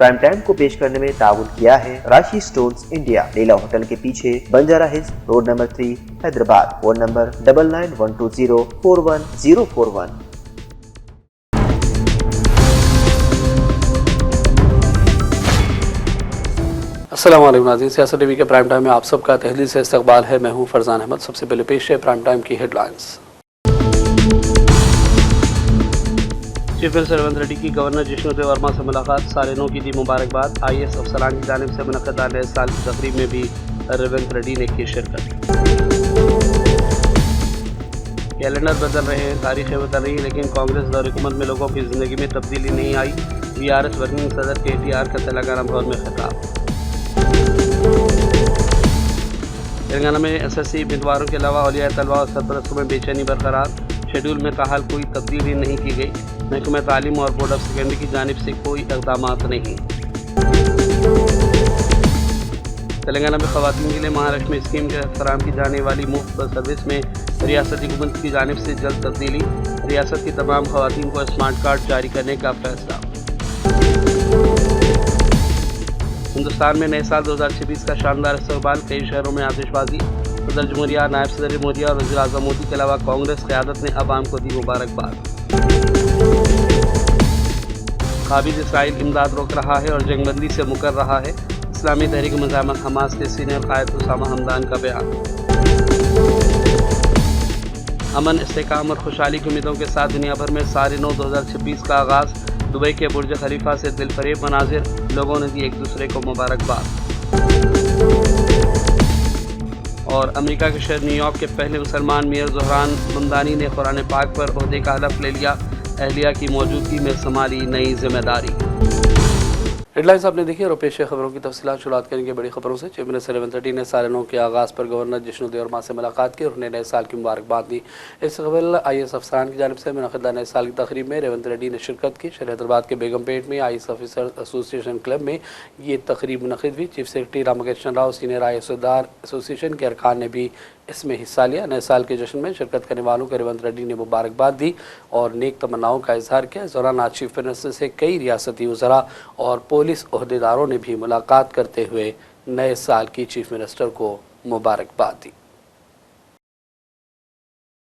Prime time کو پیش کرنے میں تعاون کیا ہے راشی سٹونز انڈیا، لیلا ہوٹل کے پیچھے، Banjara Hills, road number 3، Hyderabad. Phone number 9912041041۔ السلام علیکم ناظرین، سیاست ٹی وی کے پرائم ٹائم میں آپ سب کا تہہ دل سے استقبال ہے۔ میں ہوں فرزان احمد۔ سب سے پہلے پیش ہے پرائم ٹائم کی headlines. Chief minister Revanth Reddy کی گورنر جشنو دیو ورما سے ملاقات، سارے نو کی دی مبارکباد۔ IAS افسران کی جانب سے منعقدہ نئے سال کی تقریب میں بھی ریونت ریڈی نے کی شرکت۔ کیلنڈر بدل رہے ہیں، تاریخیں بدل رہی ہیں، لیکن کانگریس دور حکومت میں لوگوں کی زندگی میں تبدیلی نہیں آئی۔ VRS ورکنگ صدر KTR کا تلنگانہ بھون میں خطاب۔ تلنگانہ میں SSC امیدواروں کے علاوہ اولیاء طلبہ اور سرپرستوں میں بے چینی برقرار، شیڈول میں تاحال کوئی تبدیلی نہیں کی گئی۔ محکمہ تعلیم اور بورڈ آف سیکنڈری کی جانب سے کوئی اقدامات نہیں۔ تلنگانہ میں خواتین کے لیے مہاراشٹر میں اسکیم کے فراہم کی جانے والی مفت بس سروس میں ریاستی حکومت کی جانب سے جلد تبدیلی، ریاست کی تمام خواتین کو اسمارٹ کارڈ جاری کرنے کا فیصلہ۔ ہندوستان میں نئے سال 2026 کا شاندار استقبال، کئی شہروں میں آتش بازی، صدر جمہوریہ، نائب صدر جمہوریہ اور وزیر اعظم مودی کے علاوہ کانگریس قیادت نے عوام کو دی مبارکباد۔ قابض اسرائیل امداد روک رہا ہے اور جنگ بندی سے مکر رہا ہے، اسلامی تحریک مزاحمت حماس کے سینئر قائد اسامہ حمدان کا بیان۔ امن، استحکام اور خوشحالی کی امیدوں کے ساتھ دنیا بھر میں سارے نو 2026 کا آغاز، دبئی کے برج خلیفہ سے دل فریب مناظر، لوگوں نے دی ایک دوسرے کو مبارکباد۔ اور امریکہ کے شہر نیو یارک کے پہلے مسلمان میئر زہران ممدانی نے قرآن پاک پر عہدے کا حلف لے لیا، اہلیہ کی موجودگی میں سنبھالی نئی ذمہ داری۔ ہیڈ لائنز آپ نے دیکھی اور پیش خبروں کی تفصیلات شروعات کریں گے بڑی خبروں سے۔ چیف منسٹر ریونت ریڈی نے سال نو کے آغاز پر گورنر جشنو دیو ورما سے ملاقات کی اور انہیں نئے سال کی مبارکباد دی۔ اس سے قبل IAS افسران کی جانب سے منعقدہ نئے سال کی تقریب میں ریونت ریڈی نے شرکت کی۔ شہر حیدرآباد کے بیگم پیٹ میں IAS آفیسر ایسوسی ایشن کلب میں یہ تقریب منعقد ہوئی۔ Chief secretary Ramakrishna Rao, senior IAS عہدیدار، ایسوسی ایشن کے ارکان نے بھی اس میں حصہ لیا۔ نئے سال کے جشن میں شرکت کرنے والوں کو ریونت ریڈی نے مبارکباد دی اور نیک تمناؤں کا اظہار کیا۔ اس دوران آج چیف منسٹر سے کئی ریاستی وزراء اور پولیس عہدیداروں نے بھی ملاقات کرتے ہوئے نئے سال کی چیف منسٹر کو مبارکباد دی۔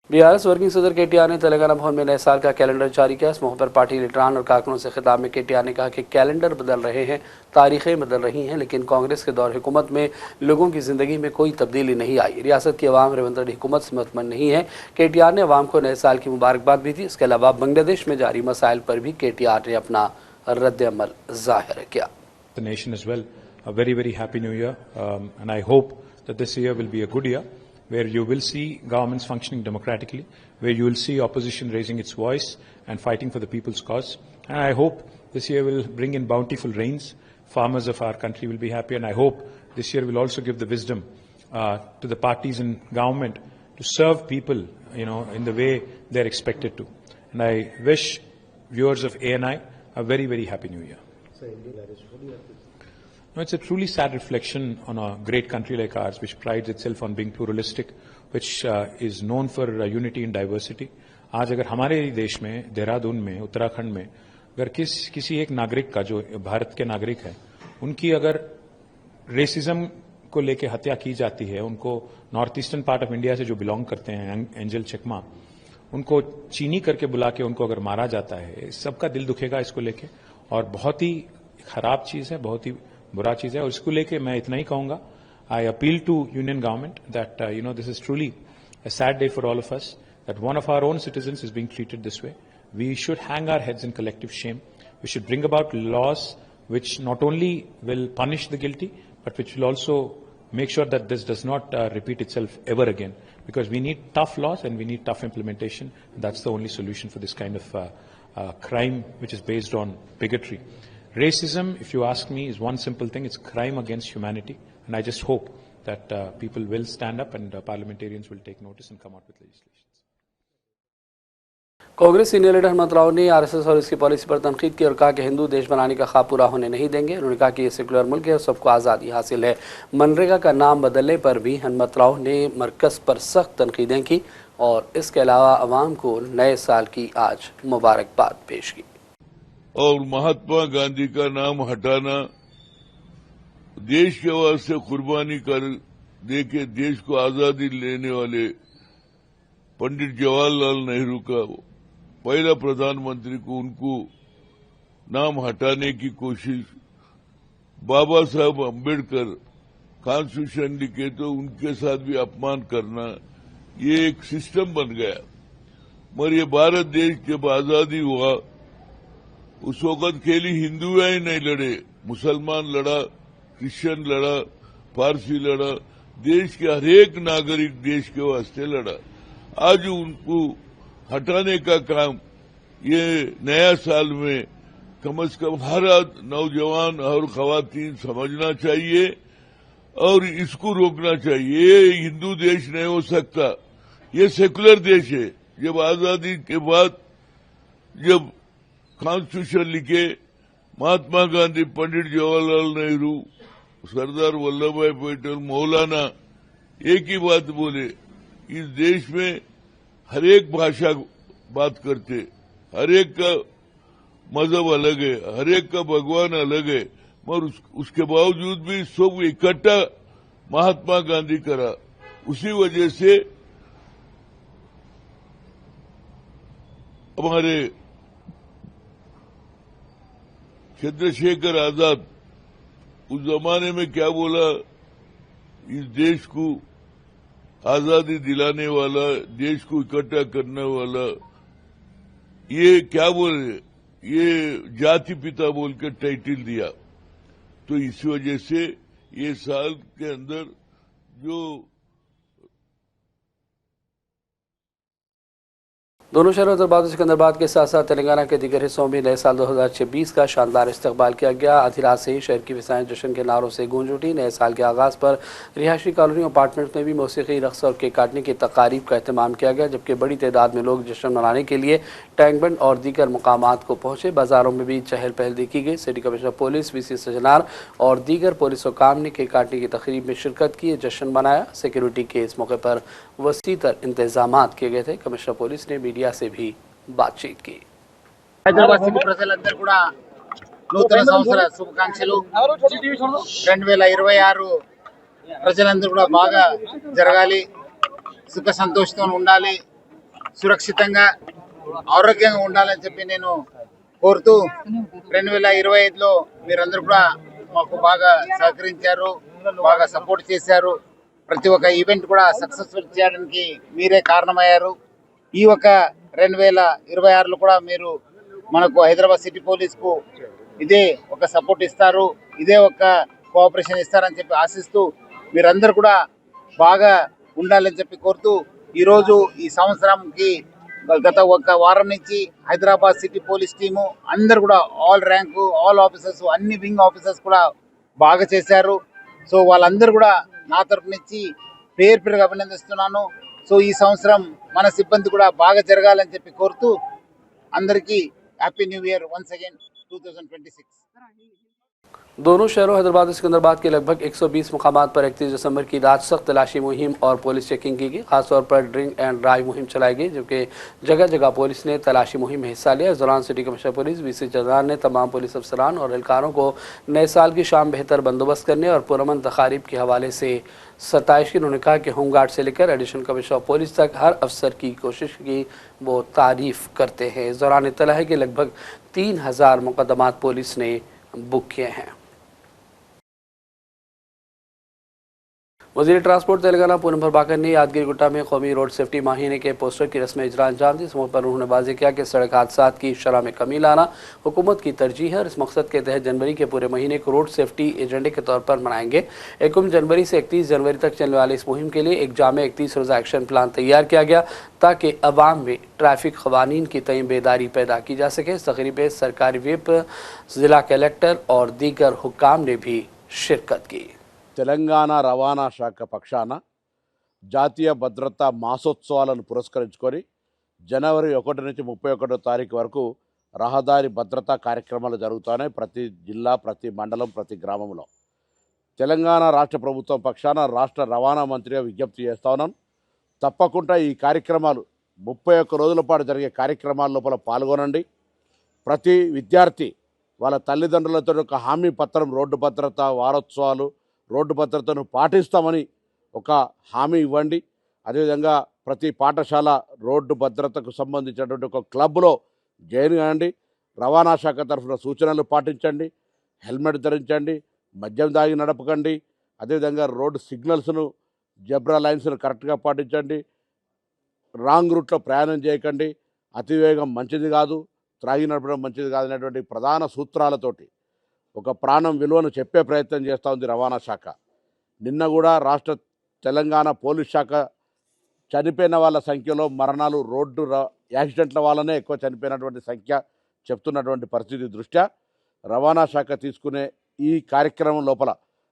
VRS ورکنگ صدر KTR نے تلنگانہ بھون میں نئے سال کا کیلنڈر جاری کیا۔ اس موقع پر پارٹی لیڈران اور کارکنوں سے خطاب میں KTR نے کہا کہ کیلنڈر بدل رہے ہیں، تاریخیں بدل رہی ہیں، لیکن کانگریس کے دور حکومت میں لوگوں کی زندگی میں کوئی تبدیلی نہیں آئی۔ ریاست کی عوام ریونت ریڈی حکومت سے مطمئن نہیں ہے۔ KTR نے عوام کو نئے سال کی مبارکباد بھی دی۔ اس کے علاوہ بنگلہ دیش میں جاری مسائل پر بھی KTR نے اپنا رد عمل ظاہر کیا۔ The nation as well, a very, very happy new year, and I hope that this year will be a good year where you will see governments functioning democratically, where you will see opposition raising its voice and fighting for the people's cause. And I hope this year will bring in bountiful rains. Farmers of our country will be happy, and I hope this year will also give the wisdom to the parties in government to serve people, in the way they're expected to. And I wish viewers of ANI a very, very happy new year. No, it's a truly sad reflection on a great country like ours, which prides itself on being pluralistic, which is known for unity and diversity. آج اگر ہمارے دیش میں، دہرادون میں، اتراکھنڈ میں، اگر کسی ایک ناگرک کا، جو بھارت کے ناگرک ہیں، ان کی اگر ریسزم کو لے کے ہتیا کی جاتی ہے، ان کو north eastern part of India سے جو بلانگ کرتے ہیں، اینجل چکما، ان کو چینی کر کے بلا کے ان کو اگر مارا جاتا ہے، سب کا دل دکھے گا اس کو لے کے، اور بہت ہی خراب چیز ہے، بہت ہی برا چیز ہے۔ اور اس کو لے کے میں اتنا ہی کہوں گا، I appeal to union government that this is truly a sad day for all of us that one of our own citizens is being treated this way. We should hang our heads in collective shame. We should bring about laws which not only will punish the guilty, but which will also make sure that this does not repeat itself ever again. Because we need tough laws and we need tough implementation. That's the only solution for this kind of crime which is based on bigotry. Racism, if you ask me, is one simple thing. It's crime against humanity. And I just hope that people will stand up and parliamentarians will take notice and come out with legislation. Congress senior leader Hanumantha Rao نے RSS اور اس کی policy پر تنقید کی اور کہا کہ ہندو دیش بنانے کا خواب پورا ہونے نہیں دیں گے. انہوں نے کہا کہ یہ سیکولر ملک ہے اور سب کو آزادی حاصل ہے. منریگا کا نام بدلنے پر بھی ہنمنت راؤ نے مرکز پر سخت تنقیدیں کی اور اس کے علاوہ عوام کو نئے سال کی آج مبارکباد پیش کی. और महात्मा गांधी का नाम हटाना, देश के वास्ते कुर्बानी कर देके देश को आजादी लेने वाले पंडित जवाहरलाल नेहरू का पहला प्रधानमंत्री को उनको नाम हटाने की कोशिश, बाबा साहब अम्बेडकर कॉन्स्टिट्यूशन लिखे तो उनके साथ भी अपमान करना, ये एक सिस्टम बन गया। मगर ये भारत देश जब आजादी हुआ उस वक्त केवल हिंदू ही नहीं लड़े, मुसलमान लड़ा, क्रिश्चियन लड़ा, पारसी लड़ा, देश के हर एक नागरिक देश के वास्ते लड़ा। आज उनको हटाने का काम ये नया साल में कम से कम हर नौजवान और खवातीन समझना चाहिए और इसको रोकना चाहिए। ये हिंदू देश नहीं हो सकता, ये सेकुलर देश है। जब आजादी के बाद जब कॉन्स्टिट्यूशन लिखे महात्मा गांधी, पंडित जवाहरलाल नेहरू, सरदार वल्लभ भाई पटेल, मौलाना एक ही बात बोले, इस देश में हर एक भाषा बात करते, हर एक का मजहब अलग है, हर एक का भगवान अलग है, मगर उसके बावजूद भी सब इकट्ठा महात्मा गांधी करा। उसी वजह से हमारे चंद्रशेखर आजाद उस जमाने में क्या बोला, इस देश को आजादी दिलाने वाला, देश को इकट्ठा करने वाला, ये क्या बोले, ये जाति पिता बोल के टाइटल दिया। तो इस वजह से ये साल के अंदर जो दोनों शहरों हैदराबाद और सिकंदराबाद के साथ साथ तेलंगाना के दीगर हिस्सों में नए साल 2026 का शानदार इस्तकबाल किया गया। आधी रात से ही शहर की फिजाएं जश्न के नारों से गूंज उठी। नए साल के आगाज़ पर रिहायशी कॉलोनी अपार्टमेंट में भी मौसीकी, रक़्स और केक काटने की तकारीब का अहतमाम किया गया, जबकि बड़ी तादाद में लोग जश्न मनाने के लिए टैंक बंड और दीगर मकामात को पहुंचे। बाजारों में भी चहल पहल देखी गई। City commissioner police VC Sajjanar और दीगर पुलिस हुकाम ने केक काटने की तकरीब में शिरकत की, जश्न मनाया। सिक्योरिटी के इस मौके पर वसी तर इंतजामात किए गए थे। कमिश्नर पुलिस ने मीडिया से भी बातचीत की। హైదరాబాద్ సిటీ ప్రజలందరూ కూడా నూతన సంవత్సర శుభాకాంక్షలు। 2026 ప్రజలందరూ కూడా బాగా జరగాలి, సుఖ సంతోషంతో ఉండాలి, సురక్షితంగా ఆరోగ్యంగా ఉండాలని చెప్పి నేను కోరుతూ 2025లో మీరందరూ కూడా మాకు బాగా సహకరించారు, బాగా సపోర్ట్ చేశారు। ప్రతి ఒక్క ఈవెంట్ కూడా సక్సెస్ఫుల్ చేయడానికి మీరే కారణమయ్యారు। ఈ ఒక 2026లో కూడా మీరు మనకు హైదరాబాద్ సిటీ పోలీస్కు ఇదే ఒక సపోర్ట్ ఇస్తారు, ఇదే ఒక కోఆపరేషన్ ఇస్తారని చెప్పి ఆశిస్తూ మీరందరూ కూడా బాగా ఉండాలని చెప్పి కోరుతూ ఈరోజు ఈ సంవత్సరంకి గత ఒక వారం నుంచి హైదరాబాద్ సిటీ పోలీస్ టీము అందరూ కూడా ఆల్ ర్యాంకు, ఆల్ ఆఫీసర్స్, అన్ని వింగ్ ఆఫీసర్స్ కూడా బాగా చేశారు। సో వాళ్ళందరూ కూడా నా తరపు నుంచి పేరు పేరుగా అభినందిస్తున్నాను। సో ఈ సంవత్సరం మన సిబ్బంది కూడా బాగా జరగాలని చెప్పి కోరుతూ అందరికీ happy new year once again 2026। दोनों शहरों हैदराबाद और सिकंदराबाद के लगभग 120 मुकामात पर 31 दिसंबर की रात सख्त तलाशी मुहिम और पुलिस चेकिंग की गई। खासतौर पर ड्रिंक एंड ड्राइव मुहिम चलाई गई, जबकि जगह जगह पुलिस ने तलाशी मुहिम में हिस्सा लिया। इस दौरान city commissioner police VC Jazan ने तमाम पुलिस अफसरान और एहलकारों को नए साल की शाम बेहतर बंदोबस्त करने और पुरअमन तकारीब के हवाले से सताइश की। उन्होंने कहा कि होमगार्ड से लेकर एडिशनल कमिश्नर पुलिस तक हर अफसर की कोशिश की वो तारीफ करते हैं। इस दौरान इत्तला है कि लगभग 3000 मुकदमात पुलिस ने बुक किए हैं। वज़ीर ट्रांसपोर्ट तेलंगाना पूनम प्रभाकर ने यादगिरी गुट्टा में कौमी रोड सेफ्टी माहीने के पोस्टर की रस्म इजरा अंजाम दी। इस मौके पर उन्होंने वाज़ेह किया कि सड़क हादसात की शरह में कमी लाना हुकूमत की तरजीह है और इस मकसद के तहत जनवरी के पूरे महीने को रोड सेफ्टी एजेंडे के तौर पर मनाएंगे। 1 जनवरी से 31 जनवरी तक चलने वाले इस मुहिम के लिए एक जामे 31 रोज़ा एक्शन प्लान तैयार किया गया ताकि अवाम में ट्रैफिक क़वानीन की तय बेदारी पैदा की जा सके। इस तकरीब में सरकारी व्हिप, ज़िला कलेक्टर और दीगर हुक्काम ने भी शिरकत की। తెలంగాణ రవాణా శాఖ పక్షాన జాతీయ భద్రతా మాసోత్సవాలను పురస్కరించుకొని జనవరి 1 నుంచి 31 తారీఖు వరకు రహదారి భద్రతా కార్యక్రమాలు జరుగుతున్నాయి ప్రతి జిల్లా, ప్రతి మండలం, ప్రతి గ్రామంలో। తెలంగాణ రాష్ట్ర ప్రభుత్వం పక్షాన రాష్ట్ర రవాణా మంత్రిగా విజ్ఞప్తి చేస్తా ఉన్నాను, తప్పకుండా ఈ కార్యక్రమాలు 31 రోజుల పాటు జరిగే కార్యక్రమాల లోపల పాల్గొనండి। ప్రతి విద్యార్థి వాళ్ళ తల్లిదండ్రులతో ఒక హామీ పత్రం, రోడ్డు భద్రత వారోత్సవాలు, రోడ్డు భద్రతను పాటిస్తామని ఒక హామీ ఇవ్వండి. అదేవిధంగా ప్రతి పాఠశాల రోడ్డు భద్రతకు సంబంధించినటువంటి ఒక క్లబ్లో జాయిన్ కాండి. రవాణా శాఖ తరఫున సూచనలు పాటించండి. హెల్మెట్ ధరించండి, మద్యం దాగి నడపకండి. అదేవిధంగా రోడ్డు సిగ్నల్స్ను, జెబ్రా లైన్స్ను కరెక్ట్గా పాటించండి. రాంగ్ రూట్లో ప్రయాణం చేయకండి. అతివేగం మంచిది కాదు, త్రాగి నడపడం మంచిది కాదు అనేటువంటి ప్రధాన సూత్రాలతోటి ఒక ప్రాణం విలువను చెప్పే ప్రయత్నం చేస్తూ ఉంది రవాణా శాఖ. నిన్న కూడా రాష్ట్ర తెలంగాణ పోలీస్ శాఖ చనిపోయిన వాళ్ళ సంఖ్యలో మరణాలు రోడ్డు యాక్సిడెంట్ల వల్లనే ఎక్కువ చనిపోయినటువంటి సంఖ్య చెప్తున్నటువంటి పరిస్థితి దృష్ట్యా రవాణా శాఖ తీసుకునే ఈ కార్యక్రమం లోపల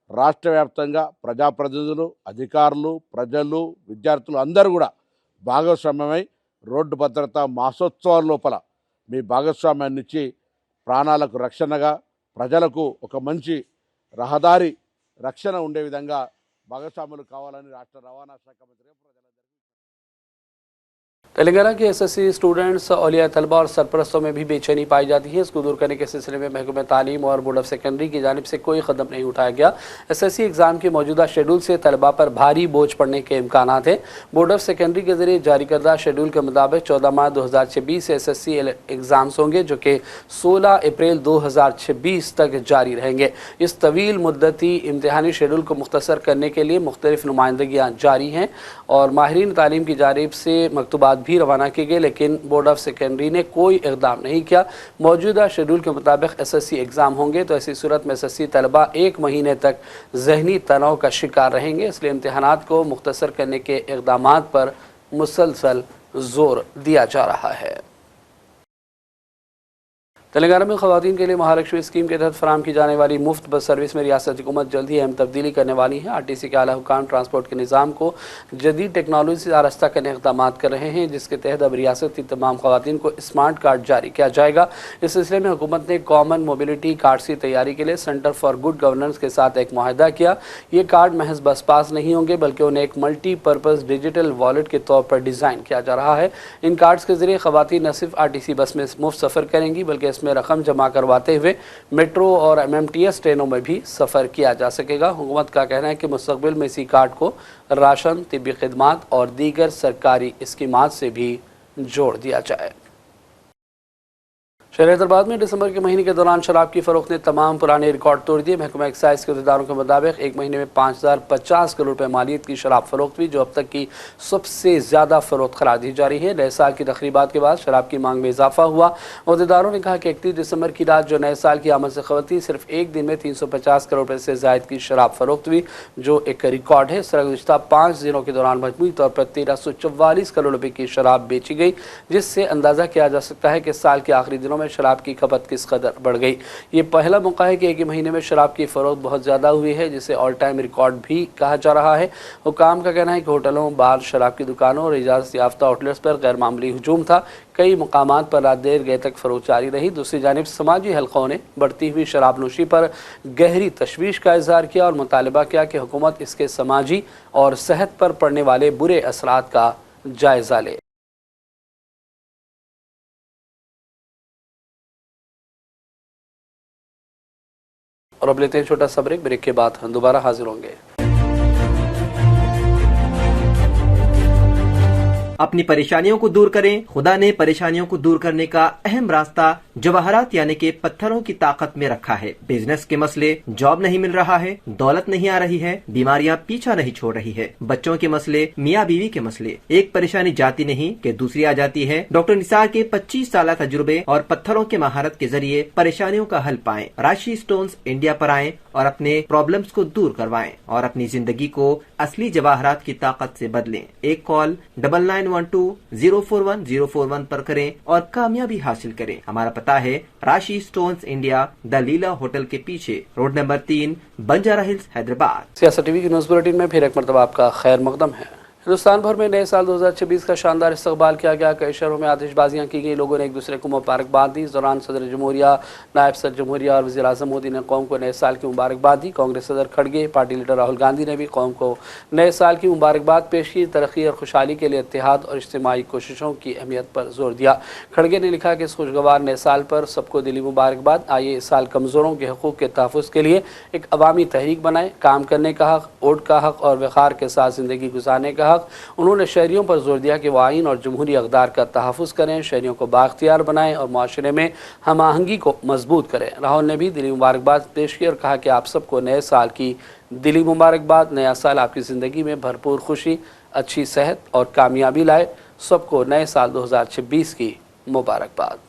రాష్ట్ర వ్యాప్తంగా ప్రజాప్రతినిధులు, అధికారులు, ప్రజలు, విద్యార్థులు అందరూ కూడా భాగస్వామ్యమై రోడ్డు భద్రత మాసోత్సవాల లోపల మీ భాగస్వామ్యాన్ని ఇచ్చి ప్రాణాలకు రక్షణగా, ప్రజలకు ఒక మంచి రహదారి రక్షణ ఉండే విధంగా భాగస్వాములు కావాలని రాష్ట్ర రవాణా శాఖ మంత్రి तेलंगाना के एसएससी स्टूडेंट्स, औलिया तलबा और सरपरस्तों में भी बेचैनी पाई जाती है। इसको दूर करने के सिलसिले में महकमे तालीम और बोर्ड ऑफ सेकेंडरी की जानिब से कोई कदम नहीं उठाया गया। एसएससी एग्ज़ाम के मौजूदा शेड्यूल से तलबा पर भारी बोझ पड़ने के इम्कानात हैं। बोर्ड ऑफ सेकेंडरी के जरिए जारी करदा शेड्यूल के मुताबिक 14 मार्च 2026 से एसएससी एग्ज़ाम्स होंगे, जो कि 16 अप्रैल 2026 तक जारी रहेंगे। इस तवील मुद्दती इम्तहानी शेड्यूल को मुख्तसर करने के लिए मुख्तलिफ नुमाइंदगियाँ जारी हैं और माहिरीन तालीम की जानिब से मकतूबात भी रवाना किए गए, लेकिन बोर्ड ऑफ सेकेंडरी ने कोई इक़दाम नहीं किया। मौजूदा शेड्यूल के मुताबिक एसएससी एग्ज़ाम होंगे तो ऐसी सूरत में एसएससी तलबा 1 महीने तक जहनी तनाव का शिकार रहेंगे। इसलिए इम्तहानात को मुख्तसर करने के इक़दामात पर मुसलसल ज़ोर दिया जा रहा है। तेलंगाना में ख़वातीन के लिए महालक्ष्मी स्कीम के तहत फराहम की जाने वाली मुफ्त बस सर्विस में रियासती हुकूमत जल्द ही अहम तब्दीली करने वाली है। आरटीसी के आला हुकाम ट्रांसपोर्ट के निज़ाम को जदीद टेक्नोलॉजी से आरास्ता करने इक़दाम कर रहे हैं, जिसके तहत अब रियासत की तमाम ख़वातीन को स्मार्ट कार्ड जारी किया जाएगा। इस सिलसिले में हुकूमत ने कॉमन मोबिलिटी कार्ड की तैयारी के लिए सेंटर फॉर गुड गवर्नेंस के साथ एक मुआहदा किया। ये कार्ड महज बस पास नहीं होंगे, बल्कि उन्हें एक मल्टीपर्पज़ डिजिटल वॉलेट के तौर पर डिज़ाइन किया जा रहा है। इन कार्ड्स के ज़रिए ख़वातीन न सिर्फ आरटीसी बस में मुफ्त सफ़र करेंगी, बल्कि इसमें रकम जमा करवाते हुए मेट्रो और एमएमटीएस ट्रेनों में भी सफ़र किया जा सकेगा। हुकूमत का कहना है कि मुस्तक़बिल में इसी कार्ड को राशन, तिब्बी खिदमात और दीगर सरकारी स्कीमात से भी जोड़ दिया जाए। शहर हैदराबाद में दिसंबर के महीने के दौरान शराब की फ़रोख्त ने तमाम पुराने रिकॉर्ड तोड़ दिए। महकमा एक्साइज के अहदेदारों के मुताबिक एक महीने में 5050 करोड़ रुपये मालियत की शराब फरोख्त हुई, जो अब तक की सबसे ज़्यादा फ़रोख्त करार दी जा रही है। नए साल की तक़रीबात के बाद शराब की मांग में इजाफा हुआ। अहदेदारों ने कहा कि 31 दिसंबर की रात जो नए साल की आमद से ख़बल थी, सिर्फ एक दिन में 350 करोड़ रुपये से ज़ायद की शराब फरोख्त हुई, जो एक रिकॉर्ड है। इस तरह गुज़िश्ता 5 दिनों के दौरान मजमूई तौर पर 1344 करोड़ रुपये की शराब बेची गई, जिससे अंदाज़ा किया जा सकता है कि साल के आखिरी दिनों में शराब की खपत किस कदर बढ़ गई। ये पहला मौका है कि एक ही महीने में शराब की फ़रोख्त बहुत ज़्यादा हुई है, जिसे ऑल टाइम रिकॉर्ड भी कहा जा रहा है। हुकाम का कहना है कि होटलों, बार, शराब की दुकानों और इजाज़त याफ्ता आउटलेट्स पर गैर मामूली हुजूम था। कई मकामात पर रात देर गए तक फ़रोख्त जारी रही। दूसरी जानिब समाजी हलकों ने बढ़ती हुई शराब नोशी पर गहरी तशवीश का इज़हार किया और मुतालबा किया कि हुकूमत इसके समाजी और सेहत पर पड़ने वाले बुरे असरात का जायज़ा ले। और अब लेते हैं छोटा सा ब्रेक के बाद हम दोबारा हाजिर होंगे। अपनी परेशानियों को दूर करें। खुदा ने परेशानियों को दूर करने का अहम रास्ता जवाहरात यानी कि पत्थरों की ताकत में रखा है। बिजनेस के मसले, जॉब नहीं मिल रहा है, दौलत नहीं आ रही है, बीमारियां पीछा नहीं छोड़ रही है, बच्चों के मसले, मियाँ बीवी के मसले, एक परेशानी जाती नहीं कि दूसरी आ जाती है। डॉक्टर निसार के 25 साल तजुर्बे और पत्थरों के महारत के जरिए परेशानियों का हल पाएं। राशि स्टोन्स इंडिया पर आएं और अपने प्रॉब्लम्स को दूर करवाएं और अपनी जिंदगी को असली जवाहरात की ताकत से बदलें। एक कॉल 9912041041 पर करें और कामयाबी हासिल करें। हमारा पता है राशि stones India, the Leela hotel के पीछे, road number 3, Banjara hills, Hyderabad. सियासत टीवी की न्यूज़ बुलेटिन में फिर एक मरतबा आपका खैर मकदम है। हिंदुस्तान भर में नए साल 2026 का शानदार इस्तकबाल किया गया। कई शहरों में आतिशबाजियां की गई, लोगों ने एक दूसरे को मुबारकबाद दी। इस दौरान सदर जमहूरिया, नायब सदर जमहूरिया और वज़ीर आज़म मोदी ने कौम को नए साल की मुबारकबाद दी। कांग्रेस सदर खड़गे, पार्टी लीडर राहुल गांधी ने भी कौम को नए साल की मुबारकबाद पेश की। तरक्की और खुशहाली के लिए इत्तेहाद और इज्तिमाई कोशिशों की अहमियत पर जोर दिया। खड़गे ने लिखा कि इस खुशगवार नए साल पर सबको दिली मुबारकबाद। आइए इस साल कमज़ोरों के हकूक़ के तहफ़्फ़ुज़ के लिए एक अवामी तहरीक बनाएं। काम करने का हक़, वोट का हक़ और वक़ार के साथ ज़िंदगी गुजारने का हक़। उन्होंने शहरियों पर जोर दिया कि वो आइन और जमहूरी अक़दार का तहफ़्फ़ुज़ करें, शहरियों को बाख्तियार बनाएं और माशरे में हम आहंगी को मजबूत करें। राहुल ने भी दिली मुबारकबाद पेश की और कहा कि आप सबको नए साल की दिली मुबारकबाद। नया साल आपकी ज़िंदगी में भरपूर खुशी, अच्छी सेहत और कामयाबी लाए। सबको नए साल 2026 की मुबारकबाद।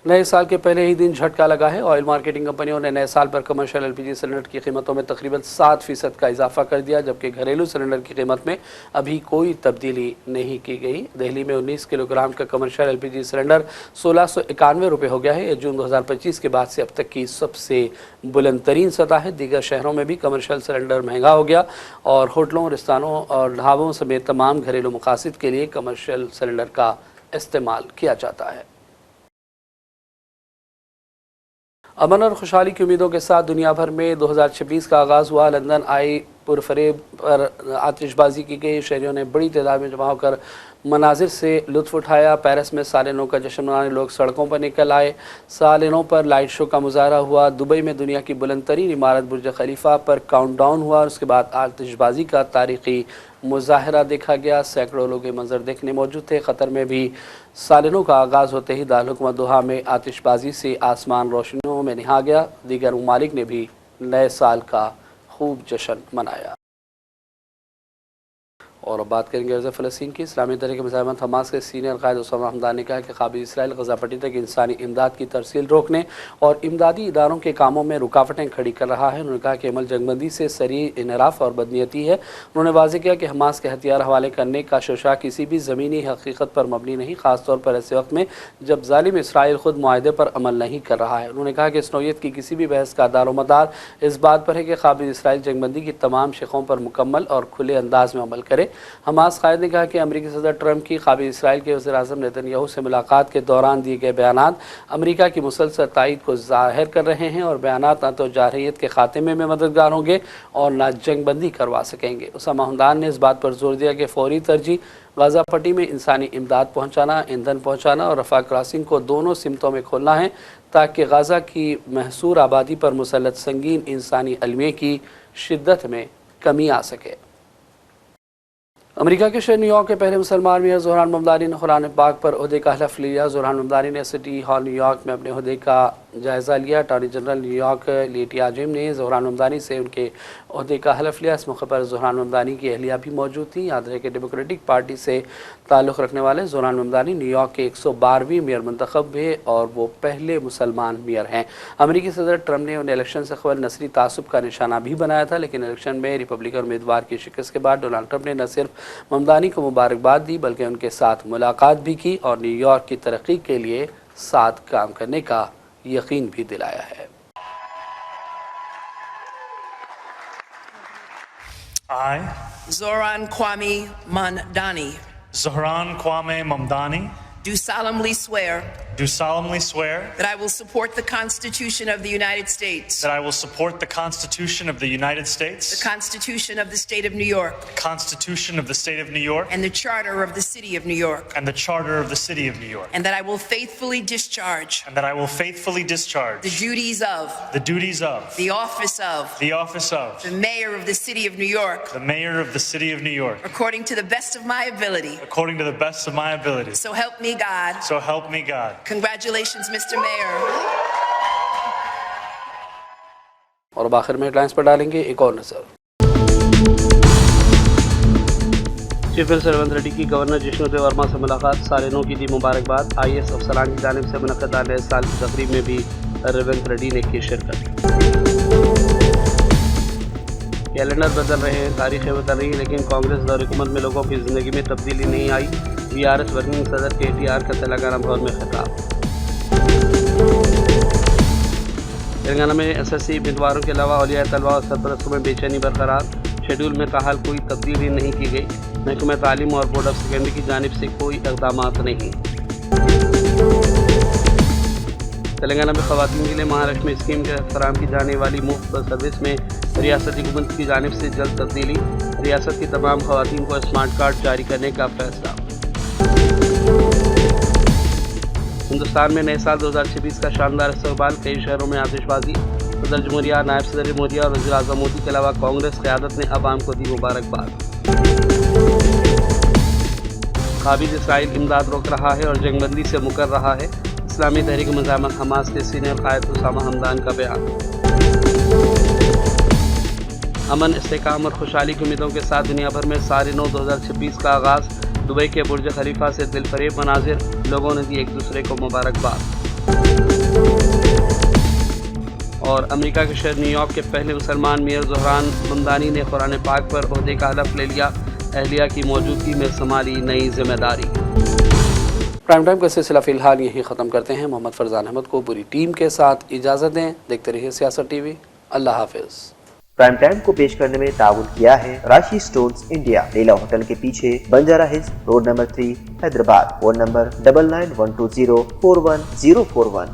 नए साल के पहले ही दिन झटका लगा है। ऑयल मार्केटिंग कंपनियों ने नए साल पर कमर्शियल एलपीजी सिलेंडर की कीमतों में तकरीबन 7% का इजाफा कर दिया, जबकि घरेलू सिलेंडर की कीमत में अभी कोई तब्दीली नहीं की गई। दिल्ली में 19 किलोग्राम का कमर्शियल एलपीजी सिलेंडर 1691 रुपये हो गया है। यह जून 2025 के बाद से अब तक की सबसे बुलंद तरीन सतह है। दीगर शहरों में भी कमर्शियल सिलेंडर महंगा हो गया और होटलों, रेस्तानों और ढाबों समेत तमाम घरेलू मकासद के लिए कमर्शियल सिलेंडर का इस्तेमाल किया जाता है। अमन और खुशहाली की उम्मीदों के साथ दुनिया भर में 2026 का आगाज़ हुआ। लंदन आई पुरफरेब पर आतिशबाजी की गई। शहरियों ने बड़ी तादाद में जमा होकर मनाजिर से लुत्फ़ उठाया। पेरिस में सालिनों का जश्न मनाने लोग सड़कों पर निकल आए। सालिनों पर लाइट शो का मुजाहरा हुआ। दुबई में दुनिया की बुलंद तरीन इमारत बुर्ज खलीफा पर काउंटडाउन हुआ और उसके बाद आतिशबाजी का तारीख़ी मुजाहरा देखा गया। सैकड़ों लोग ये मंजर देखने मौजूद थे। क़तर में भी सालिनों का आगाज़ होते ही दारुल हुकूमत दोहा में आतिशबाजी से आसमान रोशनियों में नहा गया। दीगर ममालिक ने भी नए साल का खूब जश्न मनाया। और अब बात करेंगे अर्ज़ फ़लस्तीन की। इस्लामी तहरीक मुज़ाहिमत हमास के सीनियर क़ायद उसामा हमदान ने कहा कि क़ाबिल इसराइल गज़ा पट्टी तक इंसानी इमदाद की तरसील रोकने और इमदादी इदारों के कामों में रुकावटें खड़ी कर रहा है। उन्होंने कहा कि अमल जंगबंदी से सरी इनहराफ और बदनीयती है। उन्होंने वाज़ेह किया कि हमास के हथियार हवाले करने का शोशा किसी भी ज़मीनी हकीकत पर मबनी नहीं, ख़ासतौर पर ऐसे वक्त में जब ज़ालिम इसराइल ख़ुद मुआहदे पर अमल नहीं कर रहा है। उन्होंने कहा कि इस नौइयत की किसी भी बहस का दारोमदार इस बात पर है कि क़ाबिल इसराइल जंगबंदी की तमाम शिकों पर मुकम्मल और खुले अंदाज में अमल करे। हमास ने कहा कि अमेरिकी सदर ट्रंप की क़ाबिल इसराइल के वज़ीर आज़म नेतन्याहू से मुलाकात के दौरान दिए गए बयानात अमेरिका की मुसलसल तायद को ज़ाहिर कर रहे हैं और बयानात न तो जारहियत के ख़ात्मे में मददगार होंगे और न जंगबंदी करवा सकेंगे। उसामा हमदान ने इस बात पर जोर दिया कि फ़ौरी तरजीह गज़ा पट्टी में इंसानी इमदाद पहुँचाना, ईंधन पहुँचाना और रफ़ा क्रॉसिंग को दोनों सिमतों में खोलना है ताकि गज़ा की महसूर आबादी पर मुसल्लत संगीन इंसानी अलमिये की शिद्दत में कमी आ सके। अमेरिका के शहर न्यूयॉर्क के पहले मुसलमान मियां ज़ोहरान ममदानी ने कुरान पाक पर ओहदे का हलफ लिया। ज़ोहरान ममदानी ने सिटी हॉल न्यूयॉर्क में अपने ओहदे का जायज़ा लिया। Attorney general New York Letia gym ने ज़ोहरान ममदानी से उनके ओहदे का हलफ लिया। इस मौके पर ज़ोहरान ममदानी की अहलिया भी मौजूद थी। याद रहे कि डेमोक्रेटिक पार्टी से ताल्लुक़ रखने वाले ज़ोहरान ममदानी न्यूयॉर्क के 112वीं मेयर मंतखब हुए और वो पहले मुसलमान मेयर हैं। अमेरिकी सदर ट्रंप ने उन्हें इलेक्शन से कबल नस्ली तासुब का निशाना भी बनाया था, लेकिन इलेक्शन में रिपब्लिकन उम्मीदवार की शिकस्त के बाद डोनाल्ड ट्रंप ने न सिर्फ ममदानी को मुबारकबाद दी बल्कि उनके साथ मुलाकात भी की और न्यूयॉर्क की तरक्की के लिए साथ काम करने का यकीन भी दिलाया है। I, Zohran Kwame Mamdani, Zohran Kwame Mamdani, do solemnly swear that I will support the Constitution of the United States, that I will support the Constitution of the United States, the Constitution of the State of New York, the Constitution of the State of New York, and the Charter of the City of New York, and the Charter of the City of New York, and that I will faithfully discharge the duties of the office of the Mayor of the City of New York, the Mayor of the City of New York, according to the best of my ability. So help me God. So help me God. Congratulations, Mr. Mayor. और अब आखिर में headlines पर डालेंगे एक और नजर। Chief minister Revanth Reddy की गवर्नर जिष्णुदेव वर्मा से मुलाकात, सालिनों की दी मुबारकबाद। IAS अफसरान की जानिब से मुनक़दा नए साल की तकरीब में भी रेवंत रेड्डी ने की शिरकत। कैलेंडर बदल रहे हैं, तारीखें बदल रही हैं, लेकिन कांग्रेस दौर हुकूमत में लोगों की ज़िंदगी में तब्दीली नहीं आई। वीआरएस वर्किंग सदर KTR का तेलंगाना भवन में खिताब। तेलंगाना में SSC उम्मीदवारों के अलावा औलिया तलबा और सरपरस्तों में बेचैनी बरकरार। शेड्यूल में ताहाल कोई तब्दीली नहीं की गई। महकमा तालीम और बोर्ड ऑफ सेकेंडरी की जानिब से कोई इक़दाम नहीं। तेलंगाना में ख़वातीन के लिए महाराष्ट्र में स्कीम के फराहम की जाने वाली मुफ्त बस सर्विस में रियासती हुकूमत की जानिब से जल्द तब्दीली। रियासत की तमाम ख़वातीन को स्मार्ट कार्ड जारी करने का फैसला। हिंदुस्तान में नए साल 2026 का शानदार इस्तकबाल। कई शहरों में आतिशबाजी। सदर जमहूरिया, नायब सदर जमहूरिया और वज़ीर आज़म मोदी के अलावा कांग्रेस क़यादत ने अवाम को दी मुबारकबाद। काबिज इसराइल इमदाद रोक रहा है और जंगबंदी से मुकर रहा है। इस्लामी तहरीक मुज़ाहमत हमास के सीनियर कायद उसामा हमदान का बयान। अमन, इस्तेकाम और खुशहाली की उम्मीदों के साथ दुनिया भर में सारे 2026 का आगाज़। दुबई के बुर्ज खलीफा से दिलफरेब मनाजिर। लोगों ने दी एक दूसरे को मुबारकबाद। और अमेरिका के शहर न्यूयॉर्क के पहले मुसलमान मेयर ज़ोहरान ममदानी ने कुरान पाक पर ओहदे का हलफ ले लिया। अहलिया की मौजूदगी में संभाली नई जिम्मेदारी। प्राइम टाइम का सिलसिला फ़िलहाल यहीं ख़त्म करते हैं। मोहम्मद फरजान अहमद को पूरी टीम के साथ इजाज़त दें। देखते रहिए सियासत TV। अल्लाह हाफिज़। प्राइम टाइम को पेश करने में ताउन किया है राशि स्टोन्स इंडिया, लीला होटल के पीछे, Banjara hills, road number 3, Hyderabad. Phone number 9912041041।